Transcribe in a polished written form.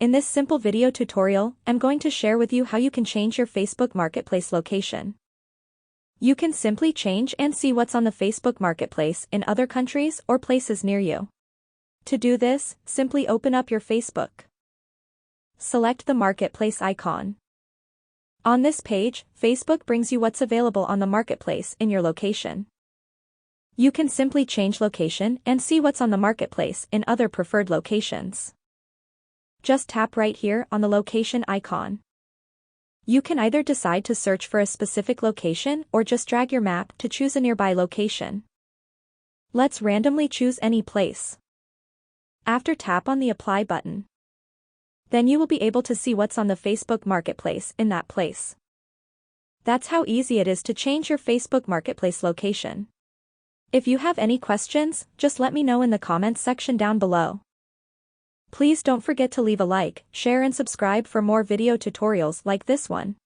In this simple video tutorial, I'm going to share with you how you can change your Facebook Marketplace location. You can simply change and see what's on the Facebook Marketplace in other countries or places near you. To do this, simply open up your Facebook. Select the Marketplace icon. On this page, Facebook brings you what's available on the Marketplace in your location. You can simply change location and see what's on the Marketplace in other preferred locations. Just tap right here on the location icon. You can either decide to search for a specific location or just drag your map to choose a nearby location. Let's randomly choose any place. After tap on the Apply button. Then you will be able to see what's on the Facebook Marketplace in that place. That's how easy it is to change your Facebook Marketplace location. If you have any questions, just let me know in the comments section down below. Please don't forget to leave a like, share and subscribe for more video tutorials like this one.